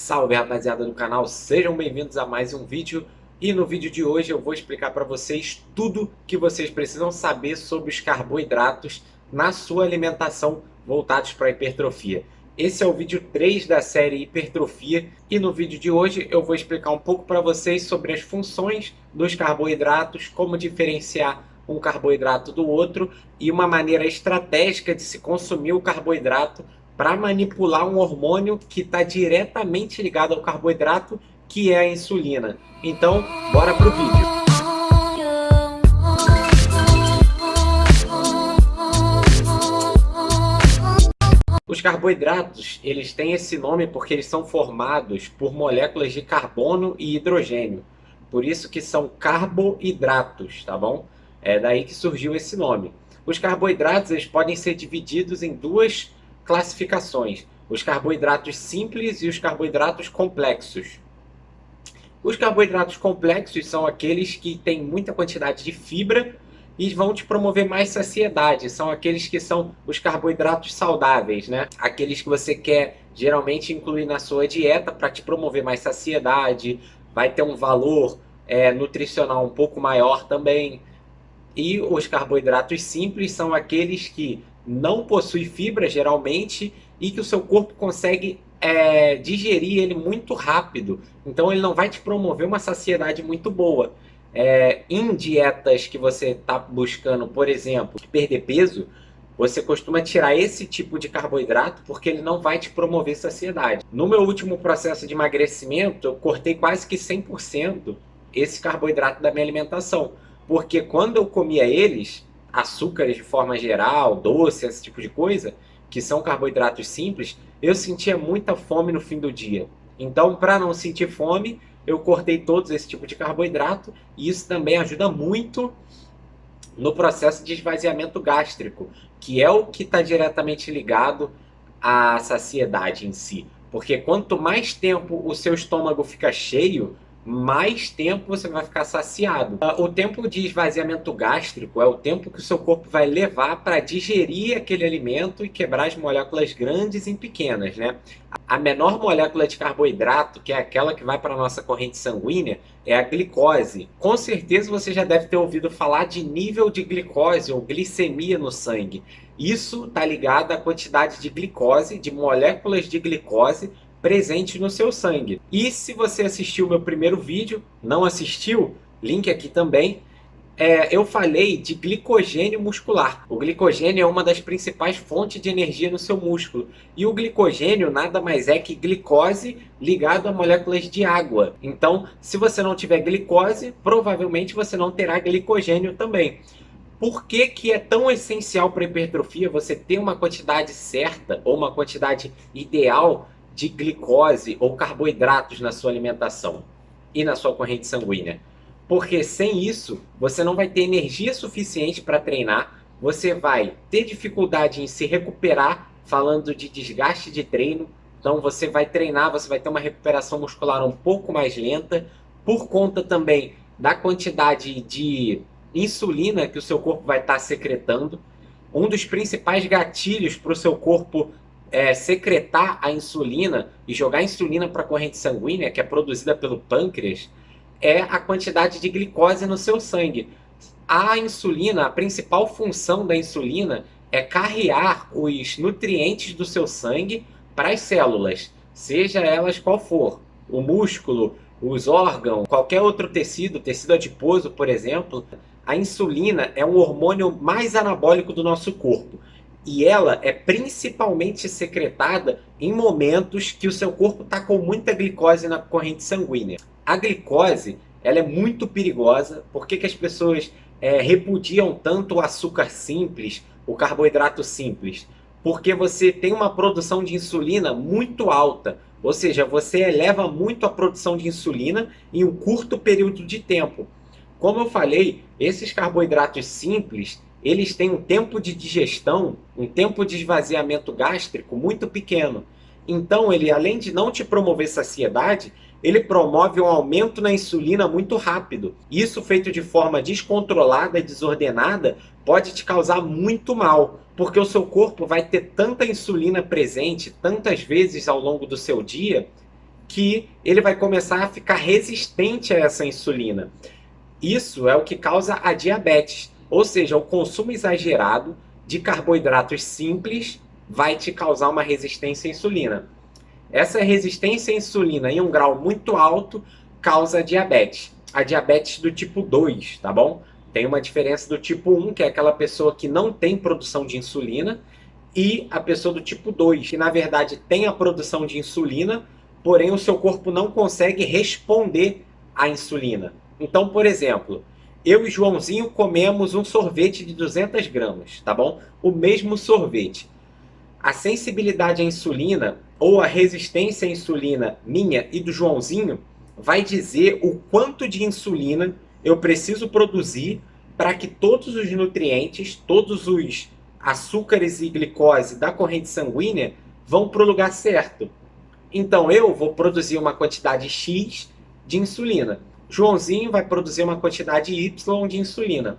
Salve rapaziada do canal, sejam bem-vindos a mais um vídeo. E no vídeo de hoje eu vou explicar para vocês tudo que vocês precisam saber sobre os carboidratos na sua alimentação voltados para a hipertrofia. Esse é o vídeo 3 da série Hipertrofia e no vídeo de hoje eu vou explicar um pouco para vocês sobre as funções dos carboidratos, como diferenciar um carboidrato do outro e uma maneira estratégica de se consumir o carboidrato para manipular um hormônio que está diretamente ligado ao carboidrato, que é a insulina. Então, bora pro vídeo. Os carboidratos, eles têm esse nome porque eles são formados por moléculas de carbono e hidrogênio. Por isso que são carboidratos, tá bom? É daí que surgiu esse nome. Os carboidratos, eles podem ser divididos em duas classificações: os carboidratos simples e os carboidratos complexos. Os carboidratos complexos são aqueles que têm muita quantidade de fibra e vão te promover mais saciedade. São aqueles que são os carboidratos saudáveis, né? Aqueles que você quer geralmente incluir na sua dieta para te promover mais saciedade, vai ter um valor nutricional um pouco maior também. E os carboidratos simples são aqueles que não possuem fibra geralmente e que o seu corpo consegue digerir ele muito rápido. Então ele não vai te promover uma saciedade muito boa. Em dietas que você está buscando, por exemplo, perder peso, você costuma tirar esse tipo de carboidrato porque ele não vai te promover saciedade. No meu último processo de emagrecimento, eu cortei quase que 100% esse carboidrato da minha alimentação. Porque quando eu comia eles, açúcares de forma geral, doce, esse tipo de coisa, que são carboidratos simples, eu sentia muita fome no fim do dia. Então, para não sentir fome, eu cortei todos esse tipo de carboidrato e isso também ajuda muito no processo de esvaziamento gástrico, que é o que está diretamente ligado à saciedade em si. Porque quanto mais tempo o seu estômago fica cheio, mais tempo você vai ficar saciado. O tempo de esvaziamento gástrico é o tempo que o seu corpo vai levar para digerir aquele alimento e quebrar as moléculas grandes em pequenas, né? A menor molécula de carboidrato, que é aquela que vai para a nossa corrente sanguínea, é a glicose. Com certeza você já deve ter ouvido falar de nível de glicose ou glicemia no sangue. Isso está ligado à quantidade de glicose, de moléculas de glicose presente no seu sangue. E se você assistiu o meu primeiro vídeo, não assistiu, link aqui também, eu falei de glicogênio muscular. O glicogênio é uma das principais fontes de energia no seu músculo. E o glicogênio nada mais é que glicose ligado a moléculas de água. Então, se você não tiver glicose, provavelmente você não terá glicogênio também. Por que que é tão essencial para a hipertrofia você ter uma quantidade certa ou uma quantidade ideal de glicose ou carboidratos na sua alimentação e na sua corrente sanguínea? Porque sem isso, você não vai ter energia suficiente para treinar, você vai ter dificuldade em se recuperar, falando de desgaste de treino. Então você vai treinar, você vai ter uma recuperação muscular um pouco mais lenta, por conta também da quantidade de insulina que o seu corpo vai estar secretando. Um dos principais gatilhos para o seu corpo secretar a insulina e jogar a insulina para a corrente sanguínea, que é produzida pelo pâncreas, é a quantidade de glicose no seu sangue. A insulina, a principal função da insulina é carrear os nutrientes do seu sangue para as células, seja elas qual for, o músculo, os órgãos, qualquer outro tecido, tecido adiposo, por exemplo. A insulina é um hormônio mais anabólico do nosso corpo. E ela é principalmente secretada em momentos que o seu corpo está com muita glicose na corrente sanguínea. A glicose, ela é muito perigosa. Por que que as pessoas repudiam tanto o açúcar simples, o carboidrato simples? Porque você tem uma produção de insulina muito alta. Ou seja, você eleva muito a produção de insulina em um curto período de tempo. Como eu falei, esses carboidratos simples, eles têm um tempo de digestão, um tempo de esvaziamento gástrico muito pequeno. Então, ele, além de não te promover saciedade, ele promove um aumento na insulina muito rápido. Isso, feito de forma descontrolada e desordenada, pode te causar muito mal, porque o seu corpo vai ter tanta insulina presente tantas vezes ao longo do seu dia que ele vai começar a ficar resistente a essa insulina. Isso é o que causa a diabetes, ou seja, o consumo exagerado de carboidratos simples vai te causar uma resistência à insulina. Essa resistência à insulina em um grau muito alto causa a diabetes do tipo 2, tá bom? Tem uma diferença do tipo 1, que é aquela pessoa que não tem produção de insulina, e a pessoa do tipo 2, que na verdade tem a produção de insulina, porém o seu corpo não consegue responder à insulina. Então, por exemplo, eu e Joãozinho comemos um sorvete de 200 gramas, tá bom? O mesmo sorvete. A sensibilidade à insulina ou a resistência à insulina minha e do Joãozinho vai dizer o quanto de insulina eu preciso produzir para que todos os nutrientes, todos os açúcares e glicose da corrente sanguínea vão para o lugar certo. Então eu vou produzir uma quantidade X de insulina. Joãozinho vai produzir uma quantidade Y de insulina.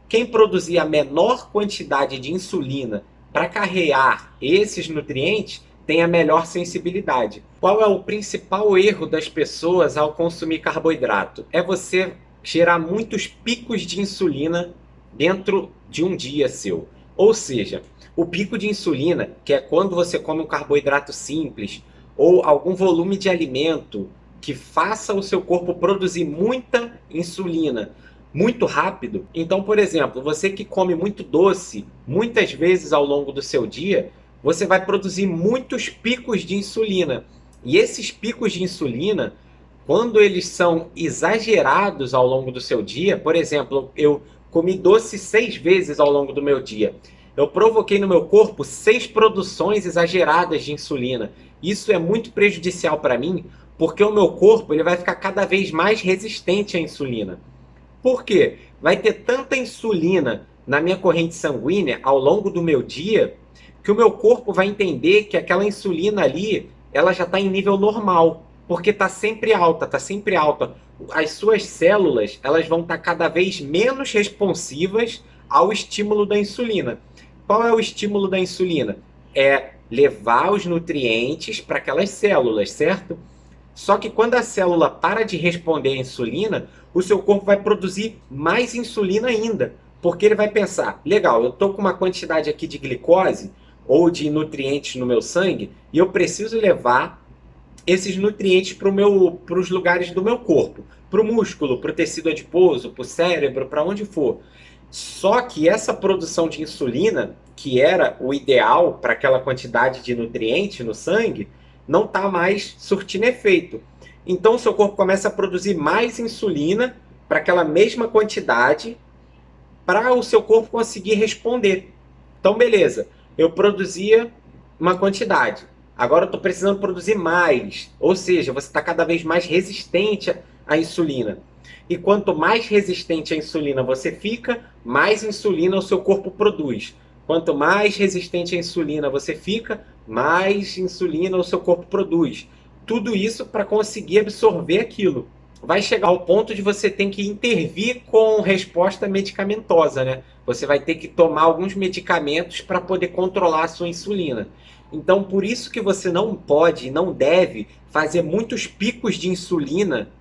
Quem produzir a menor quantidade de insulina para carregar esses nutrientes tem a melhor sensibilidade. Qual é o principal erro das pessoas ao consumir carboidrato? É você gerar muitos picos de insulina dentro de um dia seu. Ou seja, o pico de insulina, que é quando você come um carboidrato simples ou algum volume de alimento que faça o seu corpo produzir muita insulina muito rápido. Então, por exemplo, você que come muito doce muitas vezes ao longo do seu dia, você vai produzir muitos picos de insulina. E esses picos de insulina, quando eles são exagerados ao longo do seu dia, por exemplo, eu comi doce 6 vezes ao longo do meu dia. Eu provoquei no meu corpo 6 produções exageradas de insulina. Isso é muito prejudicial para mim, porque o meu corpo ele vai ficar cada vez mais resistente à insulina. Por quê? Vai ter tanta insulina na minha corrente sanguínea ao longo do meu dia que o meu corpo vai entender que aquela insulina ali ela já está em nível normal, porque está sempre alta, está sempre alta. As suas células elas vão estar cada vez menos responsivas ao estímulo da insulina. Qual é o estímulo da insulina? É levar os nutrientes para aquelas células, certo? Só que quando a célula para de responder à insulina, o seu corpo vai produzir mais insulina ainda. Porque ele vai pensar, legal, eu estou com uma quantidade aqui de glicose ou de nutrientes no meu sangue e eu preciso levar esses nutrientes para os lugares do meu corpo. Para o músculo, para o tecido adiposo, para o cérebro, para onde for. Só que essa produção de insulina, que era o ideal para aquela quantidade de nutriente no sangue, não está mais surtindo efeito. Então o seu corpo começa a produzir mais insulina para aquela mesma quantidade para o seu corpo conseguir responder. Então beleza, eu produzia uma quantidade, agora eu estou precisando produzir mais, ou seja, você está cada vez mais resistente à insulina. E quanto mais resistente à insulina você fica, mais insulina o seu corpo produz. Quanto mais resistente à insulina você fica, mais insulina o seu corpo produz. Tudo isso para conseguir absorver aquilo. Vai chegar ao ponto de você ter que intervir com resposta medicamentosa, né? Você vai ter que tomar alguns medicamentos para poder controlar a sua insulina. Então, por isso que você não pode, não deve fazer muitos picos de insulina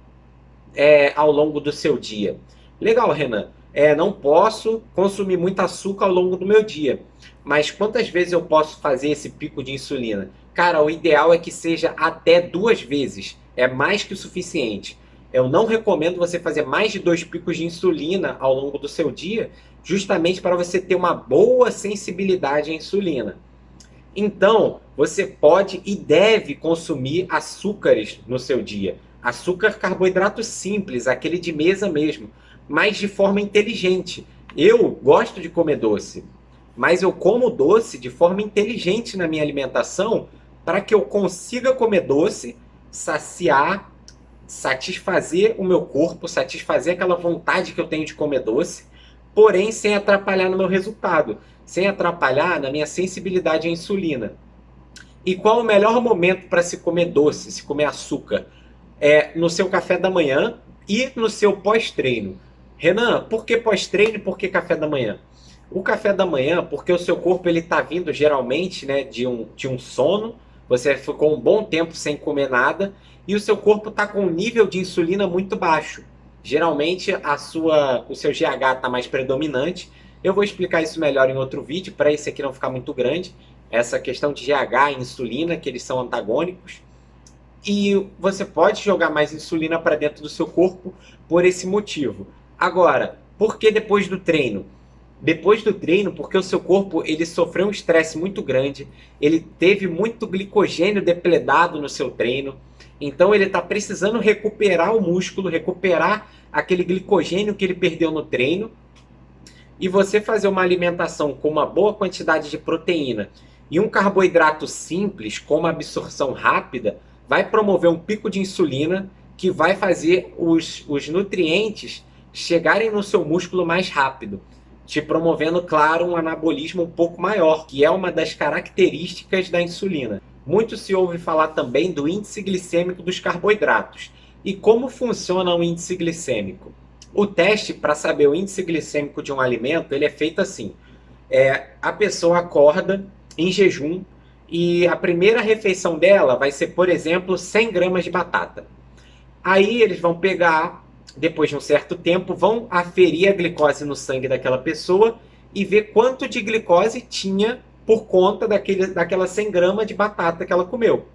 ao longo do seu dia. Legal, Renan. Não posso consumir muito açúcar ao longo do meu dia. Mas quantas vezes eu posso fazer esse pico de insulina? Cara, o ideal é que seja até 2 vezes. É mais que o suficiente. Eu não recomendo você fazer mais de 2 picos de insulina ao longo do seu dia, justamente para você ter uma boa sensibilidade à insulina. Então, você pode e deve consumir açúcares no seu dia. Açúcar, carboidrato simples, aquele de mesa mesmo, mas de forma inteligente. Eu gosto de comer doce, mas eu como doce de forma inteligente na minha alimentação para que eu consiga comer doce, saciar, satisfazer o meu corpo, satisfazer aquela vontade que eu tenho de comer doce, porém sem atrapalhar no meu resultado, sem atrapalhar na minha sensibilidade à insulina. E qual o melhor momento para se comer doce, se comer açúcar? No seu café da manhã e no seu pós-treino. Renan, por que pós-treino e por que café da manhã? O café da manhã, porque o seu corpo ele está vindo geralmente, né, de um sono, você ficou um bom tempo sem comer nada, e o seu corpo está com um nível de insulina muito baixo. Geralmente o seu GH está mais predominante. Eu vou explicar isso melhor em outro vídeo, para esse aqui não ficar muito grande. Essa questão de GH e insulina, que eles são antagônicos. E você pode jogar mais insulina para dentro do seu corpo por esse motivo. Agora, por que depois do treino? Depois do treino, porque o seu corpo ele sofreu um estresse muito grande, ele teve muito glicogênio depledado no seu treino, então ele está precisando recuperar o músculo, recuperar aquele glicogênio que ele perdeu no treino, e você fazer uma alimentação com uma boa quantidade de proteína e um carboidrato simples, com uma absorção rápida, vai promover um pico de insulina que vai fazer os nutrientes chegarem no seu músculo mais rápido, te promovendo, claro, um anabolismo um pouco maior, que é uma das características da insulina. Muito se ouve falar também do índice glicêmico dos carboidratos. E como funciona o índice glicêmico? O teste para saber o índice glicêmico de um alimento, ele é feito assim. A pessoa acorda em jejum e a primeira refeição dela vai ser, por exemplo, 100 gramas de batata. Aí eles vão pegar, depois de um certo tempo, vão aferir a glicose no sangue daquela pessoa e ver quanto de glicose tinha por conta daquela 100 gramas de batata que ela comeu.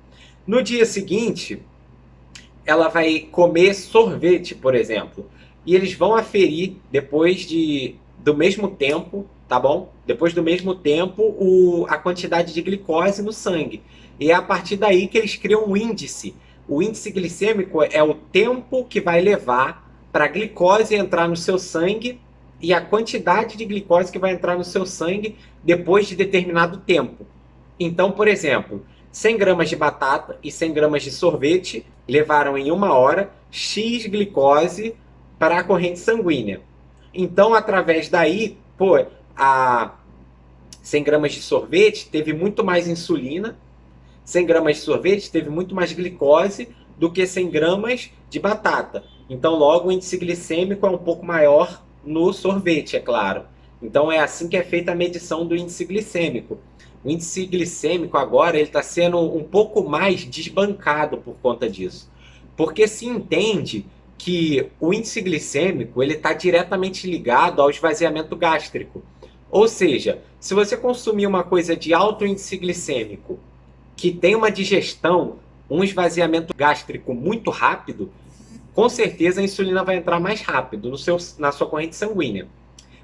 No dia seguinte, ela vai comer sorvete, por exemplo, e eles vão aferir do mesmo tempo, tá bom? Depois do mesmo tempo, a quantidade de glicose no sangue. E é a partir daí que eles criam um índice. O índice glicêmico é o tempo que vai levar para a glicose entrar no seu sangue e a quantidade de glicose que vai entrar no seu sangue depois de determinado tempo. Então, por exemplo, 100 gramas de batata e 100 gramas de sorvete levaram em 1 hora X glicose para a corrente sanguínea. Então, através daí, a 100 gramas de sorvete teve muito mais insulina, 100 gramas de sorvete teve muito mais glicose do que 100 gramas de batata. Então, logo, o índice glicêmico é um pouco maior no sorvete, é claro. Então, é assim que é feita a medição do índice glicêmico. O índice glicêmico agora ele está sendo um pouco mais desbancado por conta disso. Porque se entende que o índice glicêmico ele está diretamente ligado ao esvaziamento gástrico. Ou seja, se você consumir uma coisa de alto índice glicêmico, que tem uma digestão, um esvaziamento gástrico muito rápido, com certeza a insulina vai entrar mais rápido na sua corrente sanguínea.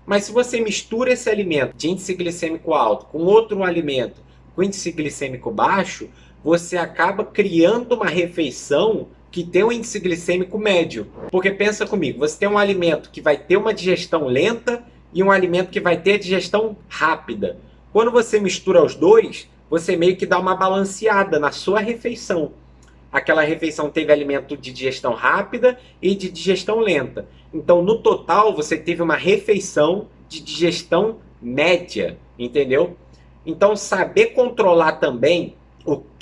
Mas se você mistura esse alimento de índice glicêmico alto com outro alimento com índice glicêmico baixo, você acaba criando uma refeição que tem um índice glicêmico médio. Porque pensa comigo, você tem um alimento que vai ter uma digestão lenta e um alimento que vai ter a digestão rápida. Quando você mistura os dois, você meio que dá uma balanceada na sua refeição. Aquela refeição teve alimento de digestão rápida e de digestão lenta. Então, no total, você teve uma refeição de digestão média, entendeu? Então, saber controlar também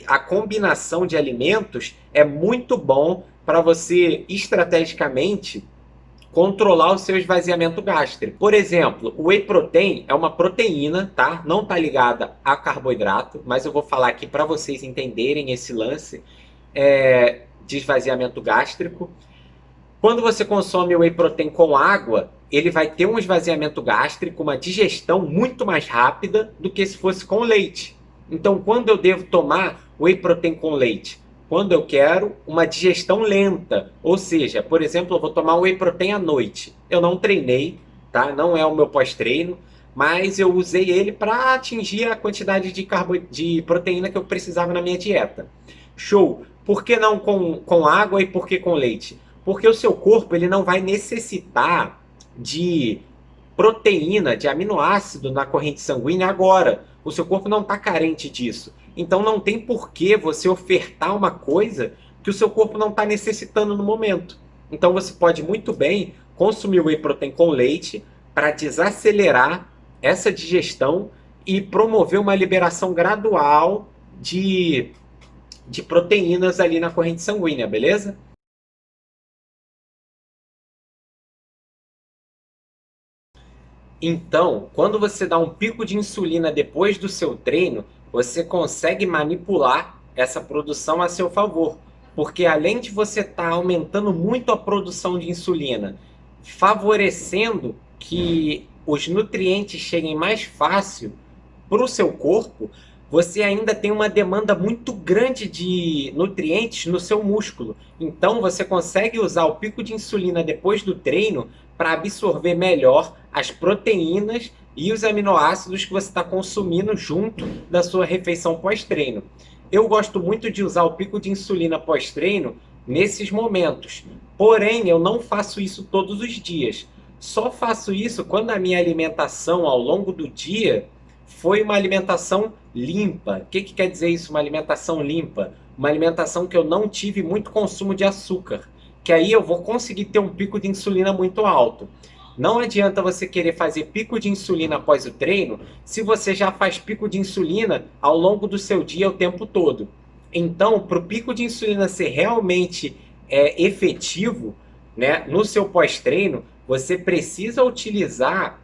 a combinação de alimentos é muito bom para você, estrategicamente, controlar o seu esvaziamento gástrico. Por exemplo, o whey protein é uma proteína, tá? Não está ligada a carboidrato, mas eu vou falar aqui para vocês entenderem esse lance de esvaziamento gástrico. Quando você consome o whey protein com água, ele vai ter um esvaziamento gástrico, uma digestão muito mais rápida do que se fosse com leite. Então, quando eu devo tomar whey protein com leite? Quando eu quero uma digestão lenta. Ou seja, por exemplo, eu vou tomar whey protein à noite. Eu não treinei, tá? Não é o meu pós-treino, mas eu usei ele para atingir a quantidade de proteína que eu precisava na minha dieta. Show! Por que não com água e por que com leite? Porque o seu corpo ele não vai necessitar de proteína, de aminoácido na corrente sanguínea agora. O seu corpo não está carente disso. Então não tem por que você ofertar uma coisa que o seu corpo não está necessitando no momento. Então você pode muito bem consumir o whey protein com leite para desacelerar essa digestão e promover uma liberação gradual de proteínas ali na corrente sanguínea, beleza? Então, quando você dá um pico de insulina depois do seu treino, você consegue manipular essa produção a seu favor. porque além de você estar aumentando muito a produção de insulina, favorecendo que os nutrientes cheguem mais fácil para o seu corpo, você ainda tem uma demanda muito grande de nutrientes no seu músculo. Então você consegue usar o pico de insulina depois do treino para absorver melhor as proteínas e os aminoácidos que você está consumindo junto da sua refeição pós-treino. Eu gosto muito de usar o pico de insulina pós-treino nesses momentos. Porém, eu não faço isso todos os dias. Só faço isso quando a minha alimentação ao longo do dia foi uma alimentação limpa. O que quer dizer isso, uma alimentação limpa? Uma alimentação que eu não tive muito consumo de açúcar, que aí eu vou conseguir ter um pico de insulina muito alto. Não adianta você querer fazer pico de insulina após o treino se você já faz pico de insulina ao longo do seu dia o tempo todo. Então, para o pico de insulina ser realmente efetivo, né, no seu pós-treino, você precisa utilizar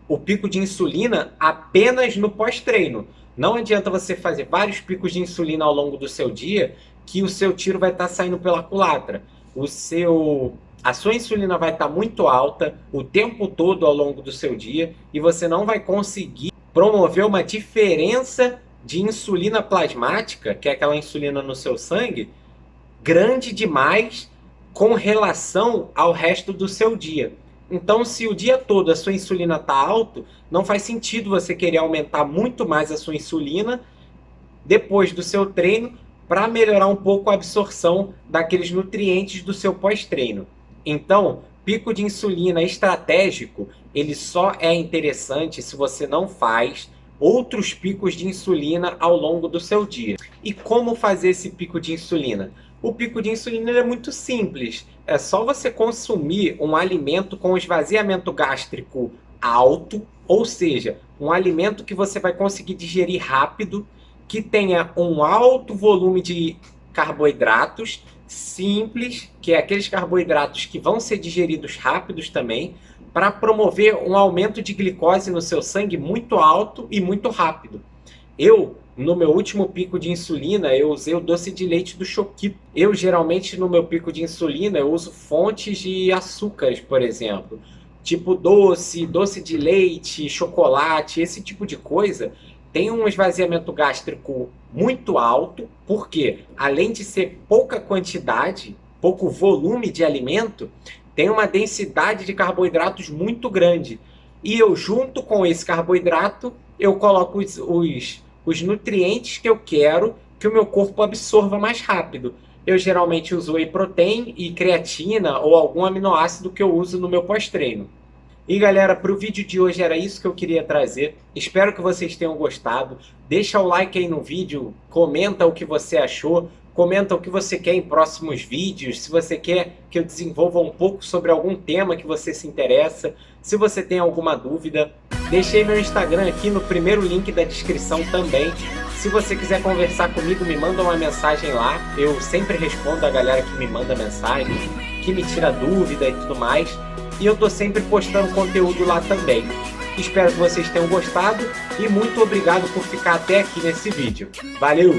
o pico de insulina apenas no pós-treino. Não adianta você fazer vários picos de insulina ao longo do seu dia, que o seu tiro vai estar saindo pela culatra. A sua insulina vai estar muito alta o tempo todo ao longo do seu dia e você não vai conseguir promover uma diferença de insulina plasmática, que é aquela insulina no seu sangue, grande demais com relação ao resto do seu dia. Então, se o dia todo a sua insulina está alta, não faz sentido você querer aumentar muito mais a sua insulina depois do seu treino para melhorar um pouco a absorção daqueles nutrientes do seu pós-treino. Então, pico de insulina estratégico, ele só é interessante se você não faz outros picos de insulina ao longo do seu dia. E como fazer esse pico de insulina? O pico de insulina é muito simples. É só você consumir um alimento com esvaziamento gástrico alto, ou seja, um alimento que você vai conseguir digerir rápido, que tenha um alto volume de carboidratos simples, que é aqueles carboidratos que vão ser digeridos rápidos também, para promover um aumento de glicose no seu sangue muito alto e muito rápido. No meu último pico de insulina, eu usei o doce de leite do Choquito. Geralmente, no meu pico de insulina, eu uso fontes de açúcares, por exemplo. Tipo doce de leite, chocolate, esse tipo de coisa. Tem um esvaziamento gástrico muito alto, porque além de ser pouca quantidade, pouco volume de alimento, tem uma densidade de carboidratos muito grande. E eu, junto com esse carboidrato, eu coloco os nutrientes que eu quero que o meu corpo absorva mais rápido. Eu geralmente uso whey protein e creatina ou algum aminoácido que eu uso no meu pós-treino. E galera, para o vídeo de hoje era isso que eu queria trazer. Espero que vocês tenham gostado. Deixa o like aí no vídeo, comenta o que você achou, comenta o que você quer em próximos vídeos, se você quer que eu desenvolva um pouco sobre algum tema que você se interessa, se você tem alguma dúvida. Deixei meu Instagram aqui no primeiro link da descrição também. Se você quiser conversar comigo, me manda uma mensagem lá. Eu sempre respondo a galera que me manda mensagem, que me tira dúvida e tudo mais. E eu tô sempre postando conteúdo lá também. Espero que vocês tenham gostado e muito obrigado por ficar até aqui nesse vídeo. Valeu!